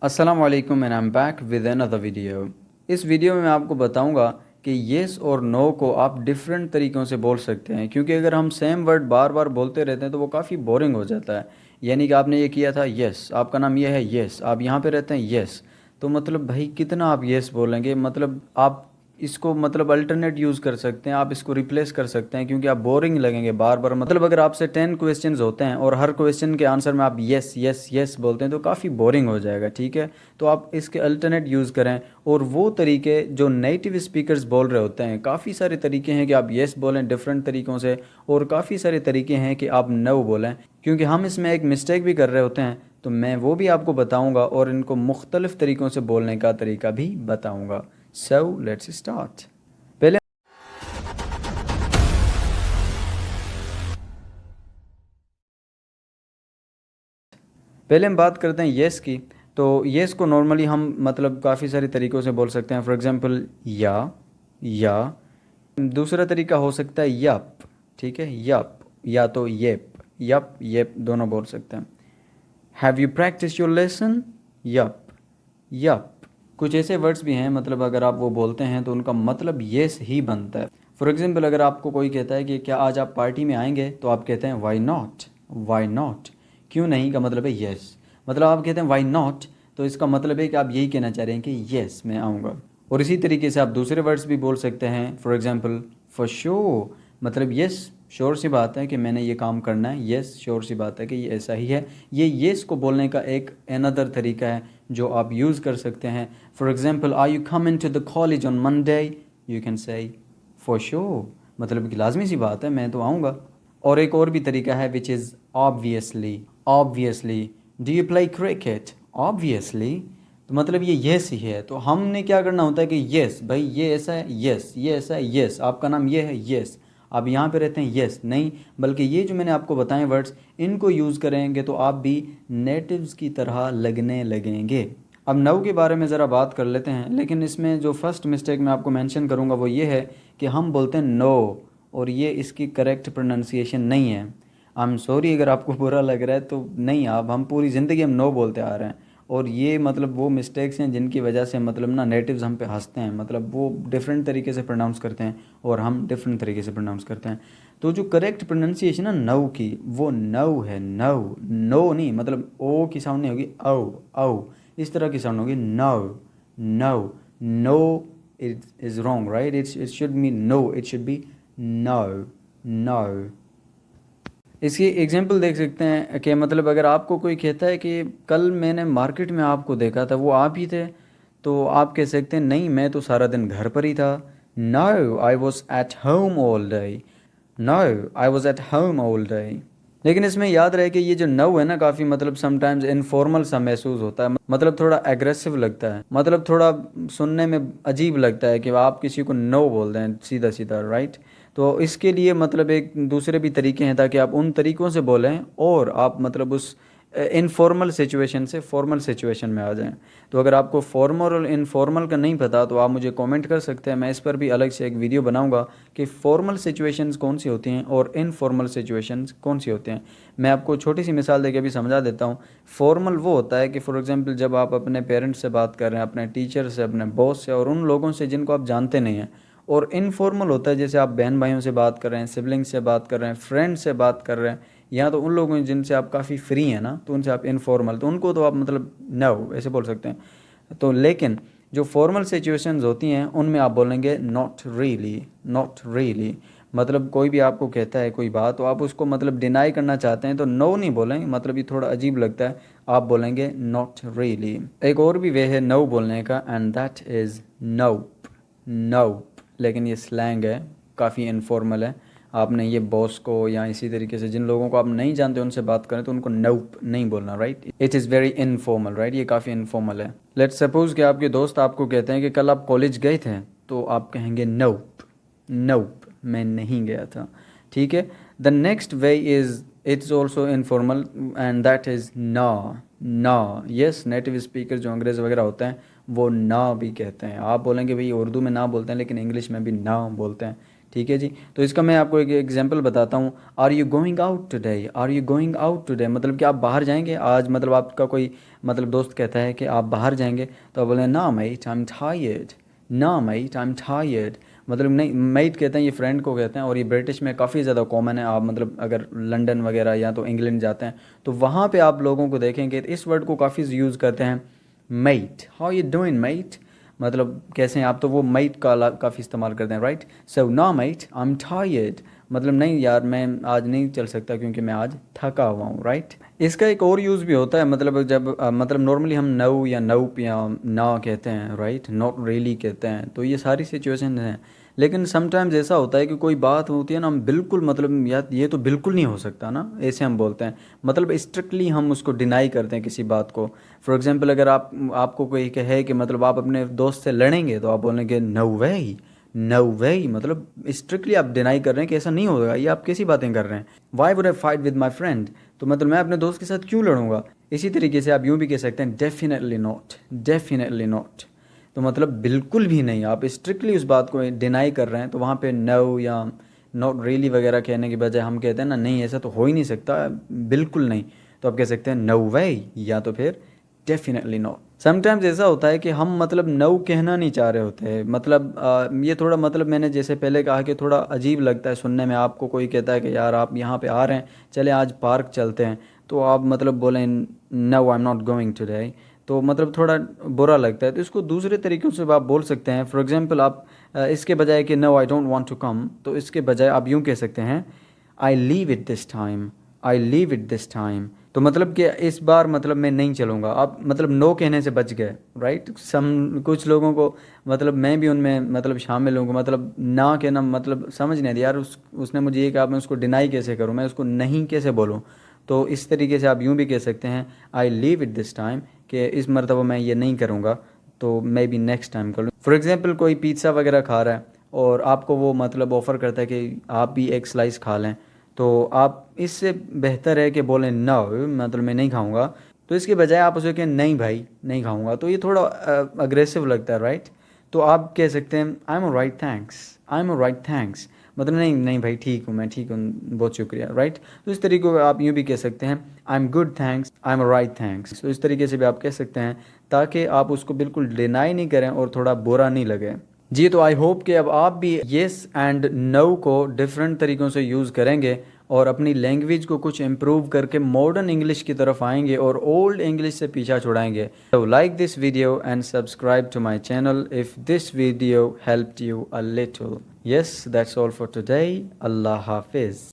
अस्सलाम वालेकुम and I am back with another video. इस वीडियो में मैं आपको बताऊंगा कि येस और नो को आप डिफरेंट तरीक़ों से बोल सकते हैं, क्योंकि अगर हम सेम वर्ड बार बार बोलते रहते हैं तो वो काफ़ी बोरिंग हो जाता है। यानी कि आपने ये किया था येस, आपका नाम ये है येस, आप यहाँ पे रहते हैं येस, तो मतलब भाई कितना आप येस बोलेंगे। मतलब आप इसको मतलब अल्टरनेट यूज़ कर सकते हैं, आप इसको रिप्लेस कर सकते हैं, क्योंकि आप बोरिंग लगेंगे बार बार। मतलब अगर आपसे 10 क्वेश्चंस होते हैं और हर क्वेश्चन के आंसर में आप यस यस यस बोलते हैं तो काफ़ी बोरिंग हो जाएगा, ठीक है। तो आप इसके अल्टरनेट यूज़ करें, और वो तरीके जो नेटिव स्पीकर्स बोल रहे होते हैं, काफ़ी सारे तरीके हैं कि आप यस बोलें डिफरेंट तरीक़ों से, और काफ़ी सारे तरीके हैं कि आप नो बोलें, क्योंकि हम इसमें एक मिस्टेक भी कर रहे होते हैं। तो मैं वो भी आपको बताऊँगा और इनको मुख्तलिफ़ तरीक़ों से बोलने का तरीका भी बताऊँगा। So let's start. पहले पहले हम बात करते हैं येस की। तो येस को नॉर्मली हम मतलब काफ़ी सारे तरीक़ों से बोल सकते हैं। फॉर एग्ज़ाम्पल या दूसरा तरीका हो सकता है यप, ठीक है, यप, या तो यप दोनों बोल सकते हैं। Have you practice your lesson, yup yup. कुछ ऐसे वर्ड्स भी हैं, मतलब अगर आप वो बोलते हैं तो उनका मतलब येस ही बनता है। फॉर एग्ज़ाम्पल अगर आपको कोई कहता है कि क्या आज आप पार्टी में आएंगे, तो आप कहते हैं वाई नॉट, क्यों नहीं का मतलब है येस। मतलब आप कहते हैं वाई नॉट, तो इसका मतलब है कि आप यही कहना चाह रहे हैं कि येस मैं आऊँगा। और इसी तरीके से आप दूसरे वर्ड्स भी बोल सकते हैं। फॉर एग्ज़ाम्पल फॉर श्योर, मतलब येस श्योर सी बात है कि मैंने ये काम करना है, येस श्योर सी बात है कि ये ऐसा ही है। ये येस को बोलने का एक अनदर तरीका है जो आप यूज़ कर सकते हैं। For example are you coming to the college on Monday, you can say for sure, मतलब कि लाजमी सी बात है मैं तो आऊँगा। और एक और भी तरीका है which is obviously do you play cricket, obviously, तो मतलब ये येस ही है। तो हमने क्या करना होता है कि येस भाई ये ऐसा है, येस ये ऐसा है, येस आपका नाम ये है, येस आप यहाँ पे रहते हैं, येस नहीं, बल्कि ये जो मैंने आपको बताए वर्ड्स इनको यूज़ करेंगे तो आप भी नेटिव्स की तरह लगने लगेंगे। अब नव के बारे में ज़रा बात कर लेते हैं, लेकिन इसमें जो फर्स्ट मिस्टेक मैं आपको मेंशन करूँगा वो ये है कि हम बोलते हैं नो, और ये इसकी करेक्ट प्रोनाउंसिएशन नहीं है। आई एम सॉरी अगर आपको बुरा लग रहा है, तो नहीं, आप हम पूरी ज़िंदगी हम नो बोलते आ रहे हैं, और ये मतलब वो मिस्टेक्स हैं जिनकी वजह से मतलब ना नेटिव्स हम पे हंसते हैं। मतलब वो डिफरेंट तरीके से प्रोनाउंस करते हैं और हम डिफरेंट तरीके से प्रोनाउंस करते हैं। तो जो करेक्ट प्रोनाउंसिएशन है नव की, वो नव है, नव, नो नहीं, मतलब ओ की साउंड नहीं होगी, औ इस तरह की साउंड होगी, now now. No it is wrong, right, it should be no, it should be now now. इसकी एग्जांपल देख सकते हैं कि मतलब अगर आपको कोई कहता है कि कल मैंने मार्केट में आपको देखा था, वो आप ही थे, तो आप कह सकते हैं नहीं मैं तो सारा दिन घर पर ही था। No I was at home all day, no I was at home all day. लेकिन इसमें याद रहे कि ये जो नो है ना, काफ़ी मतलब समटाइम्स इनफॉर्मल सा महसूस होता है, मतलब थोड़ा एग्रेसिव लगता है, मतलब थोड़ा सुनने में अजीब लगता है कि आप किसी को नो बोल दें सीधा सीधा, राइट। तो इसके लिए मतलब एक दूसरे भी तरीके हैं ताकि आप उन तरीक़ों से बोलें और आप मतलब उस इनफॉर्मल सिचुएशन से फॉर्मल सिचुएशन में आ जाएं। तो अगर आपको फॉर्मल और इनफॉर्मल का नहीं पता तो आप मुझे कमेंट कर सकते हैं, मैं इस पर भी अलग से एक वीडियो बनाऊंगा कि फॉर्मल सिचुएशंस कौन सी होती हैं और इनफॉर्मल सिचुएशंस कौन सी होती हैं। मैं आपको छोटी सी मिसाल देके भी समझा देता हूँ। फॉर्मल वो होता है कि फॉर एग्जांपल जब आप अपने पेरेंट्स से बात कर रहे हैं, अपने टीचर से, अपने बॉस से और उन लोगों से जिनको आप जानते नहीं हैं। और इनफॉर्मल होता है जैसे आप बहन भाइयों से बात कर रहे हैं, सिबलिंग्स से बात कर रहे हैं, फ्रेंड से बात कर रहे हैं, या तो उन लोगों जिनसे आप काफ़ी फ्री हैं ना, तो उनसे आप इनफॉर्मल, तो उनको तो आप मतलब नो ऐसे बोल सकते हैं। तो लेकिन जो फॉर्मल सिचुएशंस होती हैं उनमें आप बोलेंगे नॉट रियली, नॉट रियली। मतलब कोई भी आपको कहता है कोई बात, तो आप उसको मतलब डिनाई करना चाहते हैं तो नो नहीं बोलेंगे, मतलब ये थोड़ा अजीब लगता है, आप बोलेंगे नॉट रियली। एक और भी वे है नो बोलने का, एंड दैट इज़ नोप, नोप। लेकिन ये स्लैंग है, काफ़ी इनफॉर्मल है। आपने ये बॉस को या इसी तरीके से जिन लोगों को आप नहीं जानते उनसे बात करें तो उनको नोप नहीं बोलना, right, it is very informal, right, ये काफ़ी इनफॉर्मल है। लेट्स सपोज कि आपके दोस्त आपको कहते हैं कि कल आप कॉलेज गए थे, तो आप कहेंगे नोप, नोप मैं नहीं गया था, ठीक है। The next way is it's also informal and that is ना, ना। यस, नेटिव स्पीकर जो अंग्रेज़ वगैरह होते हैं वो ना भी कहते हैं। आप बोलेंगे भाई उर्दू में ना बोलते हैं लेकिन इंग्लिश में भी ना बोलते हैं, ठीक है जी। तो इसका मैं आपको एक एग्जांपल बताता हूँ। Are you going out today, are you going out today, मतलब कि आप बाहर जाएंगे आज, मतलब आपका कोई मतलब दोस्त कहता है कि आप बाहर जाएंगे, तो आप बोले ना मेट आई एम टायर्ड, ना मेट आई एम टायर्ड, मतलब नहीं, मेट कहते हैं ये फ्रेंड को कहते हैं, और ये ब्रिटिश में काफ़ी ज़्यादा कॉमन है। आप मतलब अगर लंदन वगैरह या तो इंग्लैंड जाते हैं तो वहाँ पे आप लोगों को देखेंगे इस वर्ड को काफ़ी यूज़ करते हैं, mate, how you doing mate, मतलब कैसे हैं आप, तो वो मेट का काफ़ी इस्तेमाल करते हैं, राइट। सो ना मेट आई एम टायर्ड, मतलब नहीं यार मैं आज नहीं चल सकता क्योंकि मैं आज थका हुआ हूँ, राइट। इसका एक और यूज़ भी होता है, मतलब जब मतलब नॉर्मली हम नो या नोप या ना कहते हैं, राइट, नॉट रियली कहते हैं, तो ये सारी सिचुएशन हैं। लेकिन समटाइम्स ऐसा होता है कि कोई बात होती है ना, हम बिल्कुल मतलब यार ये तो बिल्कुल नहीं हो सकता ना, ऐसे हम बोलते हैं, मतलब स्ट्रिक्टली हम उसको डिनाई करते हैं किसी बात को। फॉर एग्जांपल अगर आपको कोई कहे कि मतलब आप अपने दोस्त से लड़ेंगे, तो आप बोलेंगे नो वे, नो वे, मतलब स्ट्रिक्टली आप डिनाई कर रहे हैं कि ऐसा नहीं होगा, ये आप कैसी बातें कर रहे हैं। Why would I fight with my friend, तो मतलब मैं अपने दोस्त के साथ क्यों लड़ूंगा। इसी तरीके से आप यूँ भी कह सकते हैं डेफिनेटली नॉट, डेफिनेटली नॉट, तो मतलब बिल्कुल भी नहीं, आप स्ट्रिक्टली उस बात को डिनाई कर रहे हैं, तो वहाँ पे नो या नॉट रियली वगैरह कहने के बजाय हम कहते हैं ना नहीं ऐसा तो हो ही नहीं सकता, बिल्कुल नहीं, तो आप कह सकते हैं नो वे या तो फिर डेफिनेटली नो। समटाइम्स ऐसा होता है कि हम मतलब नो कहना नहीं चाह रहे होते हैं, मतलब ये थोड़ा मतलब मैंने जैसे पहले कहा कि थोड़ा अजीब लगता है सुनने में, आपको कोई कहता है कि यार आप यहाँ पे आ रहे हैं, चले आज पार्क चलते हैं, तो आप मतलब बोलें no I am not going today, तो मतलब थोड़ा बुरा लगता है। तो इसको दूसरे तरीक़ों से आप बोल सकते हैं। फॉर एग्जांपल आप इसके बजाय कि no I don't want to come, तो इसके बजाय आप यूँ कह सकते हैं I leave it this time, I leave it this time, तो मतलब कि इस बार मतलब मैं नहीं चलूँगा। आप मतलब नो कहने से बच गए, राइट। सम कुछ लोगों को मतलब मैं भी उनमें मतलब शामिल हूँ, मतलब ना कहना मतलब समझ नहीं आती यार, उसने मुझे ये कहा, मैं उसको डिनाई कैसे करूँ, मैं उसको नहीं कैसे बोलूँ। तो इस तरीके से आप यूँ भी कह सकते हैं I leave it this time, कि इस मरतबा मैं ये नहीं करूँगा, तो मे बी नेक्स्ट टाइम कर लूँ। फॉर एग्जांपल कोई पिज़्ज़ा वगैरह खा रहा है और आपको वो मतलब ऑफ़र करता है कि आप भी एक स्लाइस खा लें, तो आप इससे बेहतर है कि बोलें नो, मतलब मैं नहीं खाऊंगा, तो इसके बजाय आप उसे कहें नहीं भाई नहीं खाऊंगा, तो ये थोड़ा अग्रेसिव लगता है, राइट। तो आप कह सकते हैं I am right thanks, I am right thanks, मतलब नहीं नहीं भाई ठीक हूँ, मैं ठीक हूँ, बहुत शुक्रिया, राइट। तो इस तरीके को आप यूँ भी कह सकते हैं I am good thanks, I am right thanks, तो इस तरीके से भी आप कह सकते हैं, ताकि आप उसको बिल्कुल डिनाई नहीं करें और थोड़ा बुरा नहीं लगे। जी, तो आई होप कि अब आप भी येस एंड नो को डिफरेंट तरीक़ों से यूज़ करेंगे और अपनी लैंग्वेज को कुछ इम्प्रूव करके मॉडर्न इंग्लिश की तरफ आएंगे और ओल्ड इंग्लिश से पीछा छुड़ाएंगे। So like this video and subscribe to my channel if this video helped you a little. Yes, that's all for today. Allah Hafiz.